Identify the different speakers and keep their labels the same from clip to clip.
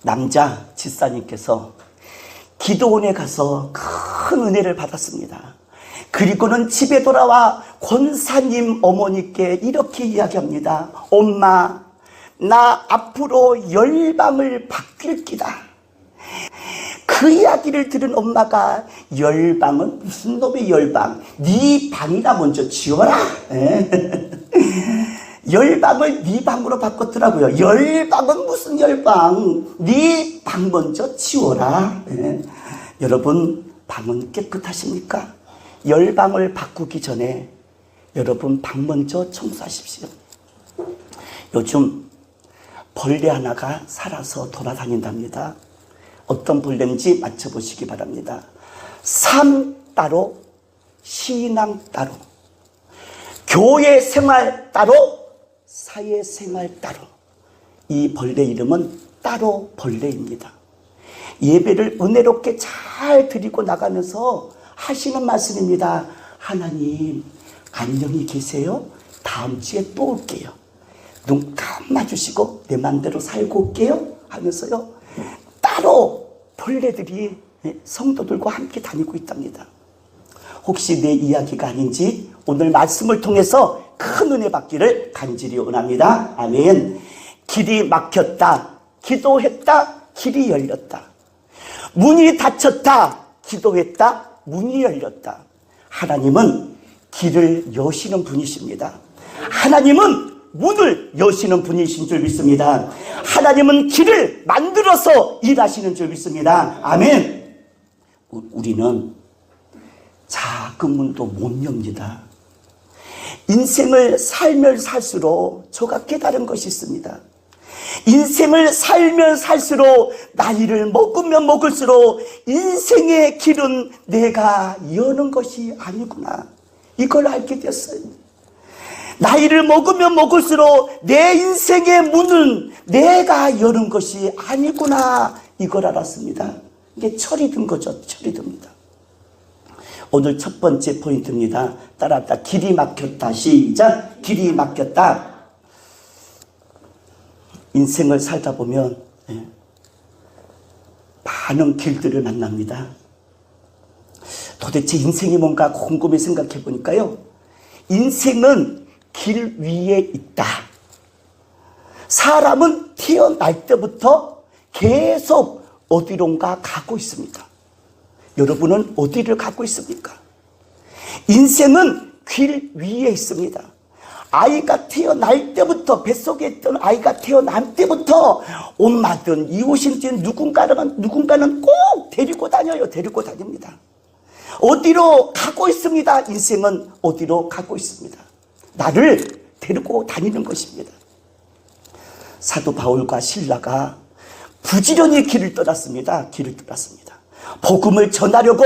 Speaker 1: 남자 집사님께서 기도원에 가서 큰 은혜를 받았습니다. 그리고는 집에 돌아와 권사님 어머니께 이렇게 이야기합니다. 엄마, 나 앞으로 열방을 바뀔 기다. 그 이야기를 들은 엄마가 열방은 무슨 놈의 열방? 네 방이나 먼저 지어라. 열방을 네 방으로 바꿨더라고요. 열방은 무슨 열방? 네 방 먼저 치워라. 여러분 방은 깨끗하십니까? 열방을 바꾸기 전에 여러분 방 먼저 청소하십시오. 요즘 벌레 하나가 살아서 돌아다닌답니다. 어떤 벌레인지 맞춰보시기 바랍니다. 삶 따로, 신앙 따로, 교회 생활 따로, 사회생활 따로. 이 벌레 이름은 따로 벌레입니다. 예배를 은혜롭게 잘 드리고 나가면서 하시는 말씀입니다. 하나님 안녕히 계세요. 다음 주에 또 올게요. 눈 감아주시고 내 맘대로 살고 올게요 하면서요, 따로 벌레들이 성도들과 함께 다니고 있답니다. 혹시 내 이야기가 아닌지 오늘 말씀을 통해서 큰 은혜 받기를 간절히 원합니다. 아멘. 길이 막혔다, 기도했다, 길이 열렸다. 문이 닫혔다, 기도했다, 문이 열렸다. 하나님은 길을 여시는 분이십니다. 하나님은 문을 여시는 분이신 줄 믿습니다. 하나님은 길을 만들어서 일하시는 줄 믿습니다. 아멘. 우리는 작은 문도 못 엽니다. 인생을 살면 살수록 저가 깨달은 것이 있습니다. 인생을 살면 살수록, 나이를 먹으면 먹을수록 인생의 길은 내가 여는 것이 아니구나, 이걸 알게 됐어요. 나이를 먹으면 먹을수록 내 인생의 문은 내가 여는 것이 아니구나, 이걸 알았습니다. 이게 철이 든 거죠. 철이 듭니다. 오늘 첫 번째 포인트입니다. 따라합니다. 길이 막혔다. 시작. 길이 막혔다. 인생을 살다 보면 많은 길들을 만납니다. 도대체 인생이 뭔가 곰곰이 생각해 보니까요, 인생은 길 위에 있다. 사람은 태어날 때부터 계속 어디론가 가고 있습니다. 여러분은 어디를 가고 있습니까? 인생은 길 위에 있습니다. 아이가 태어날 때부터, 뱃속에 있던 아이가 태어날 때부터 엄마든 이웃이든 누군가는 꼭 데리고 다녀요. 데리고 다닙니다. 어디로 가고 있습니다. 인생은 어디로 가고 있습니다. 나를 데리고 다니는 것입니다. 사도 바울과 실라가 부지런히 길을 떠났습니다. 길을 떠났습니다. 복음을 전하려고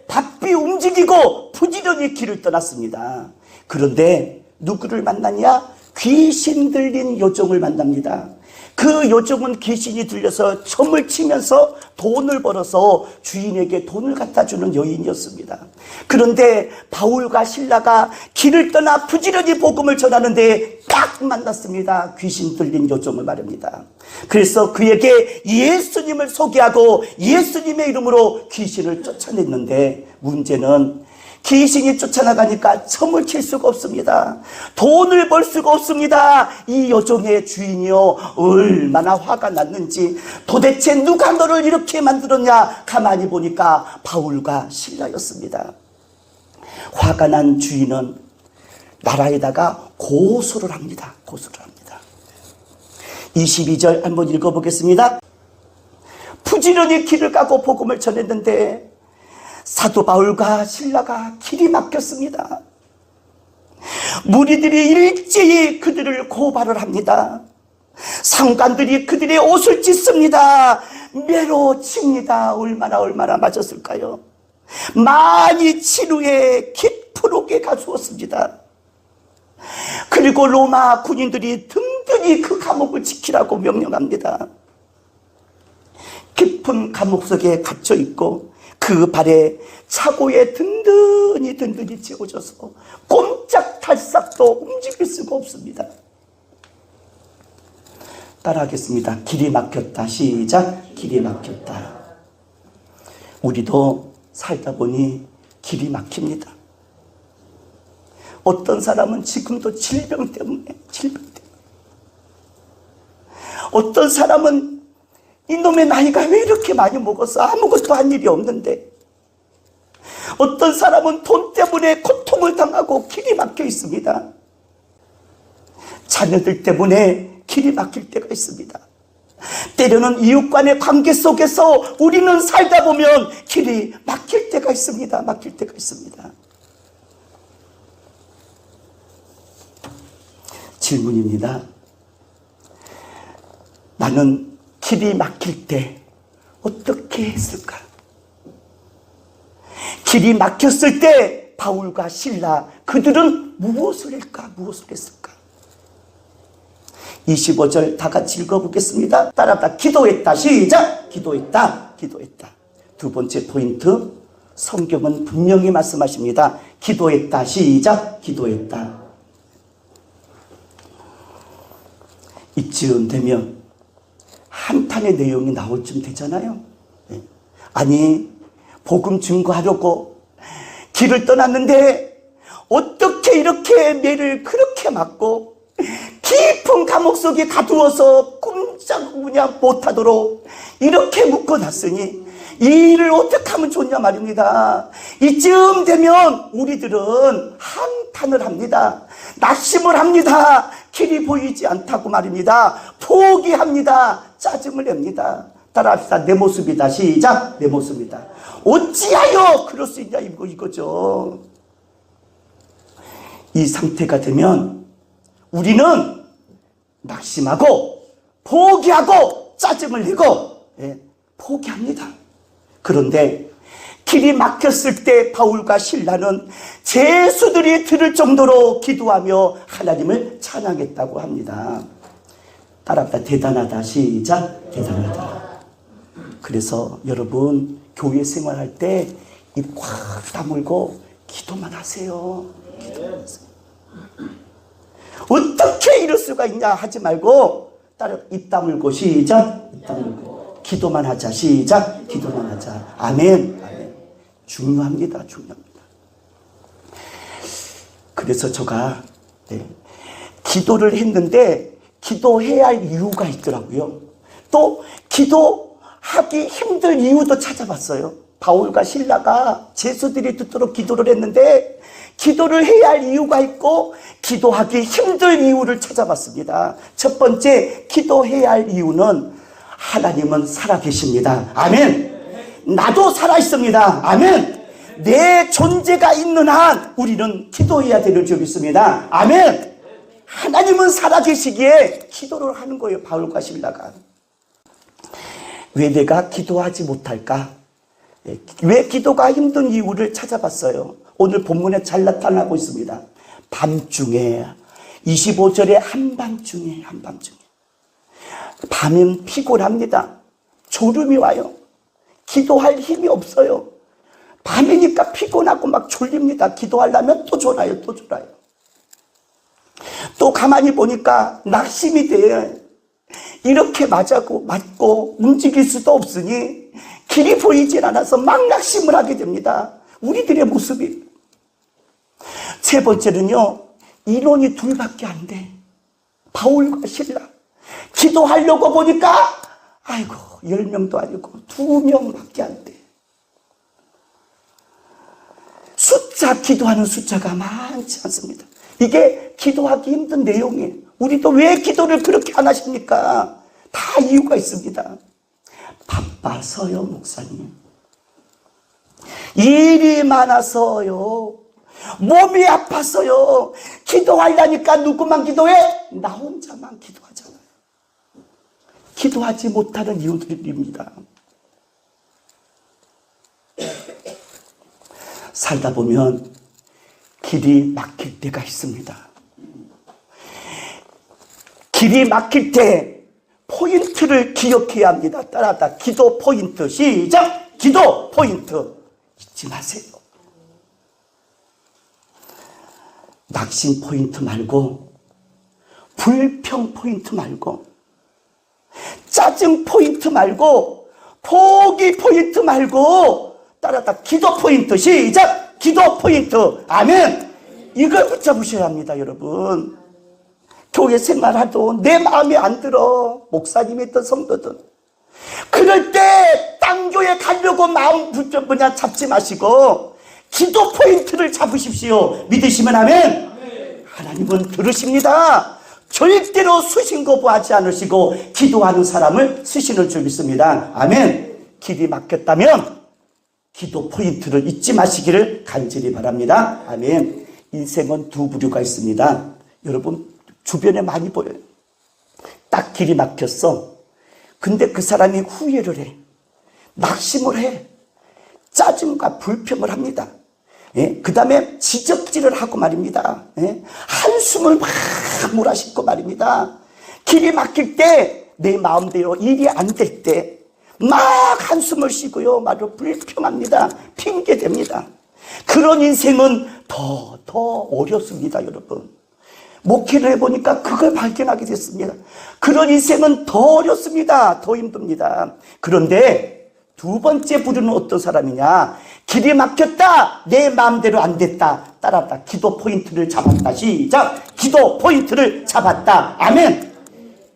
Speaker 1: 바삐 움직이고 부지런히 길을 떠났습니다. 그런데 누구를 만나냐? 귀신 들린 요정을 만납니다. 그 요정은 귀신이 들려서 춤을 치면서 돈을 벌어서 주인에게 돈을 갖다 주는 여인이었습니다. 그런데 바울과 실라가 길을 떠나 부지런히 복음을 전하는데 딱 만났습니다. 귀신 들린 요정을 말입니다. 그래서 그에게 예수님을 소개하고 예수님의 이름으로 귀신을 쫓아냈는데, 문제는 귀신이 쫓아나가니까 춤을 출 수가 없습니다. 돈을 벌 수가 없습니다. 이 여종의 주인이요, 얼마나 화가 났는지, 도대체 누가 너를 이렇게 만들었냐? 가만히 보니까 바울과 실라였습니다. 화가 난 주인은 나라에다가 고소를 합니다. 고소를 합니다. 22절 한번 읽어보겠습니다. 부지런히 길을 가고 복음을 전했는데 사도 바울과 실라가 길이 막혔습니다. 무리들이 일제히 그들을 고발을 합니다. 상관들이 그들의 옷을 찢습니다. 매로 칩니다. 얼마나 맞았을까요? 많이 친 후에 깊은 가두었습니다. 그리고 로마 군인들이 든든히 그 감옥을 지키라고 명령합니다. 깊은 감옥 속에 갇혀 있고 그 발에 차고에 든든히 채워져서 꼼짝달싹도 움직일 수가 없습니다. 따라하겠습니다. 길이 막혔다. 시작. 길이 막혔다. 우리도 살다 보니 길이 막힙니다. 어떤 사람은 지금도 질병 때문에. 어떤 사람은 이놈의 나이가 왜 이렇게 많이 먹었어? 아무것도 한 일이 없는데. 어떤 사람은 돈 때문에 고통을 당하고 길이 막혀 있습니다. 자녀들 때문에 길이 막힐 때가 있습니다. 때로는 이웃 간의 관계 속에서 우리는 살다 보면 길이 막힐 때가 있습니다. 막힐 때가 있습니다. 질문입니다. 나는 길이 막힐 때 어떻게 했을까? 길이 막혔을 때 바울과 실라 그들은 무엇을 할까? 무엇을 했을까? 25절 다 같이 읽어보겠습니다. 따라다 기도했다. 시작. 기도했다. 기도했다. 두 번째 포인트, 성경은 분명히 말씀하십니다. 기도했다. 시작. 기도했다. 이쯤 되면 한탄의 내용이 나올 쯤 되잖아요. 아니, 복음 증거하려고 길을 떠났는데 어떻게 이렇게 매를 그렇게 맞고 깊은 감옥 속에 가두어서 꼼짝 그냥 못하도록 이렇게 묶어놨으니 이 일을 어떻게 하면 좋냐 말입니다. 이쯤 되면 우리들은 한탄을 합니다. 낙심을 합니다. 길이 보이지 않다고 말입니다. 포기합니다. 짜증을 냅니다. 따라합시다. 내 모습이다. 시작. 내 모습이다. 어찌하여 그럴 수 있냐 이거죠. 이 상태가 되면 우리는 낙심하고 포기하고 짜증을 내고 포기합니다. 그런데 길이 막혔을 때 바울과 실라는 제수들이 들을 정도로 기도하며 하나님을 찬양했다고 합니다. 따라합니다. 대단하다. 시작. 대단하다. 그래서 여러분 교회 생활할 때 입 꽉 다물고 기도만 하세요. 기도만 하세요. 어떻게 이럴 수가 있냐 하지 말고 따라 입 다물고 시작. 입 다물고 기도만 하자. 시작. 기도만 하자. 아멘. 아멘. 중요합니다. 중요합니다. 그래서 제가 기도를 했는데 기도해야 할 이유가 있더라고요. 또 기도하기 힘들 이유도 찾아봤어요. 바울과 실라가 제수들이 듣도록 기도를 했는데 기도를 해야 할 이유가 있고 기도하기 힘들 이유를 찾아봤습니다. 첫 번째, 기도해야 할 이유는 하나님은 살아계십니다. 아멘. 나도 살아있습니다. 아멘. 내 존재가 있는 한 우리는 기도해야 되는 줄 믿습니다. 아멘. 하나님은 살아계시기에 기도를 하는 거예요. 바울과 실라가. 왜 내가 기도하지 못할까? 왜 기도가 힘든 이유를 찾아봤어요. 오늘 본문에 잘 나타나고 있습니다. 밤중에 25절에 한밤중에 밤은 피곤합니다. 졸음이 와요. 기도할 힘이 없어요. 밤이니까 피곤하고 막 졸립니다. 기도하려면 또 졸아요. 또 가만히 보니까 낙심이 돼요. 이렇게 맞고 움직일 수도 없으니 길이 보이질 않아서 막 낙심을 하게 됩니다. 우리들의 모습이. 세 번째는요, 인원이 둘밖에 안 돼. 바울과 실라. 기도하려고 보니까 아이고 10명도 아니고 2명밖에 안 돼. 기도하는 숫자가 많지 않습니다. 이게 기도하기 힘든 내용이에요. 우리도 왜 기도를 그렇게 안 하십니까? 다 이유가 있습니다. 바빠서요, 목사님. 일이 많아서요. 몸이 아팠어요. 기도하려니까 누구만 기도해? 나 혼자만 기도하잖아요. 기도하지 못하는 이유들입니다. 살다 보면 길이 막힐 때가 있습니다. 길이 막힐 때 포인트를 기억해야 합니다. 따라하다. 기도 포인트. 시작. 기도 포인트. 잊지 마세요. 낙심 포인트 말고, 불평 포인트 말고, 짜증 포인트 말고, 포기 포인트 말고, 따라다 기도 포인트. 시작! 기도 포인트. 아멘. 이걸 붙잡으셔야 합니다, 여러분. 교회 생활하도 내 마음에 안 들어. 목사님이든 성도든. 그럴 때 딴 교회 가려고 마음 잡지 마시고 기도 포인트를 잡으십시오. 믿으시면 아멘. 하나님은 들으십니다. 절대로 수신 거부하지 않으시고 기도하는 사람을 쓰시는 줄 믿습니다. 아멘. 길이 막혔다면 기도 포인트를 잊지 마시기를 간절히 바랍니다. 아멘. 인생은 두 부류가 있습니다. 여러분 주변에 많이 보여요. 딱 길이 막혔어. 근데 그 사람이 후회를 해. 낙심을 해. 짜증과 불평을 합니다. 예? 그 다음에 지적질을 하고 말입니다. 예? 한숨을 막 몰아싣고 말입니다. 길이 막힐 때 내 마음대로 일이 안 될 때 막 한숨을 쉬고요. 말로 불평합니다. 핑계댑니다. 그런 인생은 더 어렵습니다, 여러분. 목회를 해보니까 그걸 발견하게 됐습니다. 그런 인생은 더 어렵습니다. 더 힘듭니다. 그런데 두 번째 부류는 어떤 사람이냐? 길이 막혔다. 내 마음대로 안 됐다. 따라다. 기도 포인트를 잡았다. 시작. 기도 포인트를 잡았다. 아멘.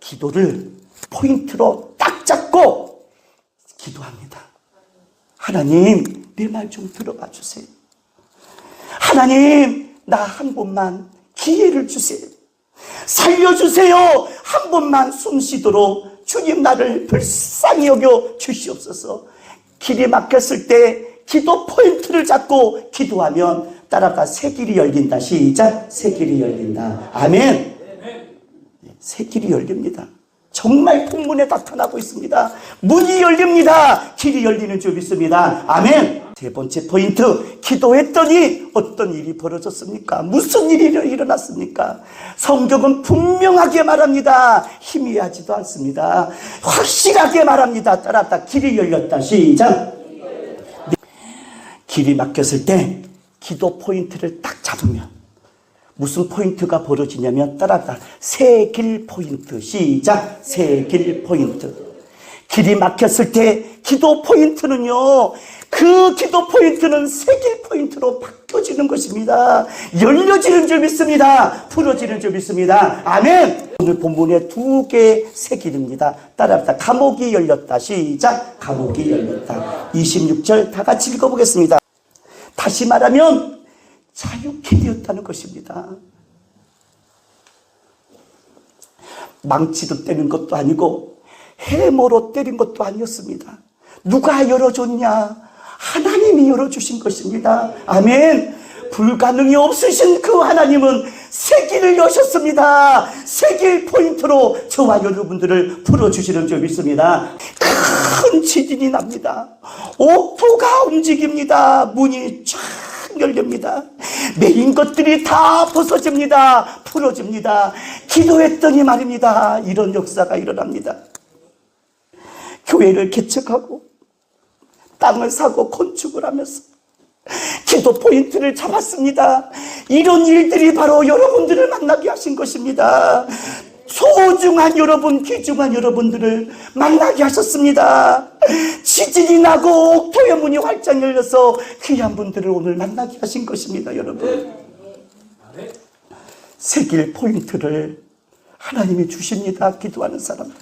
Speaker 1: 기도를 포인트로 딱 잡고 기도합니다. 하나님, 내 말 좀 들어봐 주세요. 하나님, 나 한 번만 기회를 주세요. 살려주세요. 한 번만 숨 쉬도록 주님 나를 불쌍히 여겨 주시옵소서. 길이 막혔을 때 기도 포인트를 잡고 기도하면 따라가 새 길이 열린다. 시작. 새 길이 열린다. 아멘. 새 길이 열립니다. 정말 본문에 나타나고 있습니다. 문이 열립니다. 길이 열리는 줄 믿습니다. 아멘. 세 번째 포인트, 기도했더니 어떤 일이 벌어졌습니까? 무슨 일이 일어났습니까? 성경은 분명하게 말합니다. 희미하지도 않습니다. 확실하게 말합니다. 따라다. 길이 열렸다. 시작. 길이 막혔을 때 기도 포인트를 딱 잡으면 무슨 포인트가 벌어지냐면 따라다. 새 길 포인트. 시작. 새 길 포인트. 길이 막혔을 때 기도 포인트는요, 그 기도 포인트는 새 길 포인트로 바뀌어지는 것입니다. 열려지는 줄 믿습니다. 풀어지는 줄 믿습니다. 아멘. 오늘 본문에 두 개의 새 길입니다. 따라합니다. 감옥이 열렸다. 시작. 감옥이 열렸다. 26절 다 같이 읽어보겠습니다. 다시 말하면 자유케 되었다는 것입니다. 망치로 때린 것도 아니고 해머로 때린 것도 아니었습니다. 누가 열어줬냐? 하나님이 열어주신 것입니다. 아멘. 불가능이 없으신 그 하나님은 새 길을 여셨습니다. 새 길 포인트로 저와 여러분들을 풀어주시는 줄 믿습니다. 큰 지진이 납니다. 옥토가 움직입니다. 문이 쫙 열립니다. 매인 것들이 다 벗어집니다. 풀어집니다. 기도했더니 말입니다. 이런 역사가 일어납니다. 교회를 개척하고 땅을 사고 건축을 하면서 기도 포인트를 잡았습니다. 이런 일들이 바로 여러분들을 만나게 하신 것입니다. 소중한 여러분, 귀중한 여러분들을 만나게 하셨습니다. 지진이 나고 옥토의 문이 활짝 열려서 귀한 분들을 오늘 만나게 하신 것입니다. 여러분, 새 길 포인트를 하나님이 주십니다. 기도하는 사람.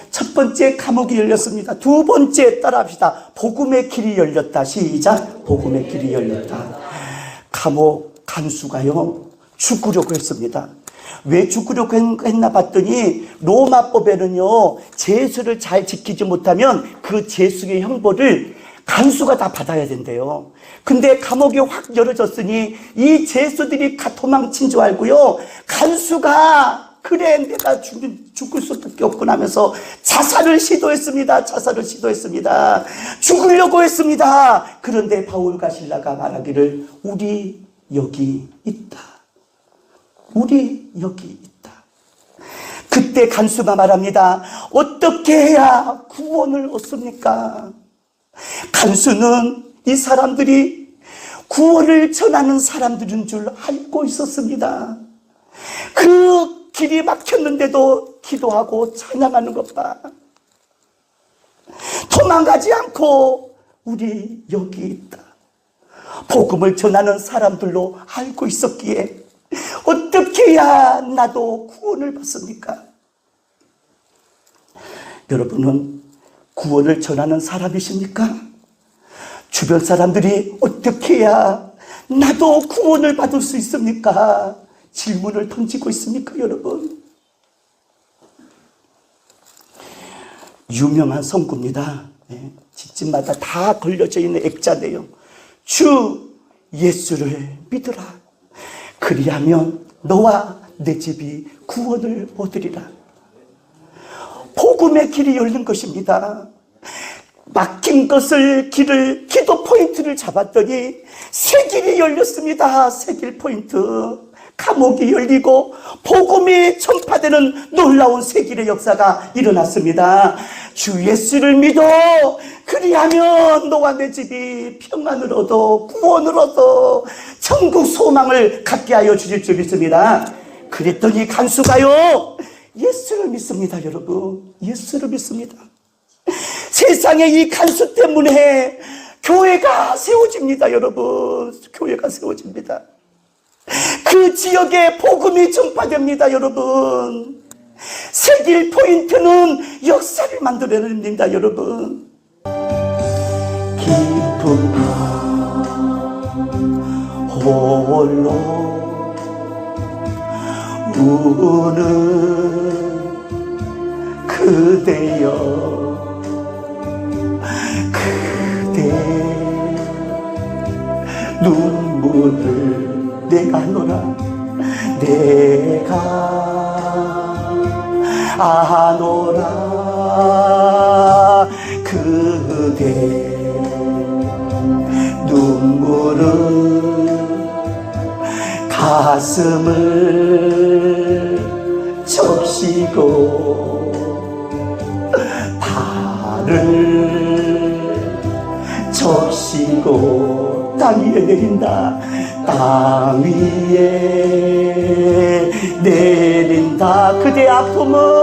Speaker 1: 첫 번째, 감옥이 열렸습니다. 두 번째, 따라합시다. 복음의 길이 열렸다. 시작. 복음의 길이 열렸다. 감옥 간수가요, 죽으려고 했습니다. 왜 죽으려고 했나 봤더니 로마법에는요, 제수를 잘 지키지 못하면 그 제수의 형벌을 간수가 다 받아야 된대요. 근데 감옥이 확 열어졌으니 이 제수들이 도망친 줄 알고요, 간수가 그래 내가 죽을 수밖에 없구나 하면서 자살을 시도했습니다. 자살을 시도했습니다. 죽으려고 했습니다. 그런데 바울과 실라가 말하기를 우리 여기 있다. 우리 여기 있다. 그때 간수가 말합니다. 어떻게 해야 구원을 얻습니까? 간수는 이 사람들이 구원을 전하는 사람들인 줄 알고 있었습니다. 그 길이 막혔는데도 기도하고 찬양하는 것 봐. 도망가지 않고 우리 여기 있다. 복음을 전하는 사람들로 알고 있었기에 어떻게 해야 나도 구원을 받습니까? 여러분은 구원을 전하는 사람이십니까? 주변 사람들이 어떻게 해야 나도 구원을 받을 수 있습니까? 질문을 던지고 있습니까, 여러분? 유명한 성구입니다. 집집마다 다 걸려져 있는 액자네요. 주 예수를 믿으라. 그리하면 너와 내 집이 구원을 얻으리라. 복음의 길이 열린 것입니다. 막힌 것을 길을 기도 포인트를 잡았더니 새 길이 열렸습니다. 새 길 포인트. 감옥이 열리고 복음이 전파되는 놀라운 새 길의 역사가 일어났습니다. 주 예수를 믿어. 그리하면 너와 내 집이 평안을 얻어 구원을 얻어 천국 소망을 갖게 하여 주실 줄 믿습니다. 그랬더니 간수가요, 예수를 믿습니다. 여러분, 예수를 믿습니다. 세상에 이 간수 때문에 교회가 세워집니다. 여러분, 교회가 세워집니다. 그 지역에 복음이 전파됩니다. 여러분, 새길 포인트는 역사를 만들어냅니다. 여러분, 기쁨과 홀로 우는 그대여, 그대 눈물을 내가 노라, 내가 아노라. 그대 눈물은 가슴을 적시고 발을 적시고 땅 위에 내린다. 땅 위에 내린다. 그대 아픔은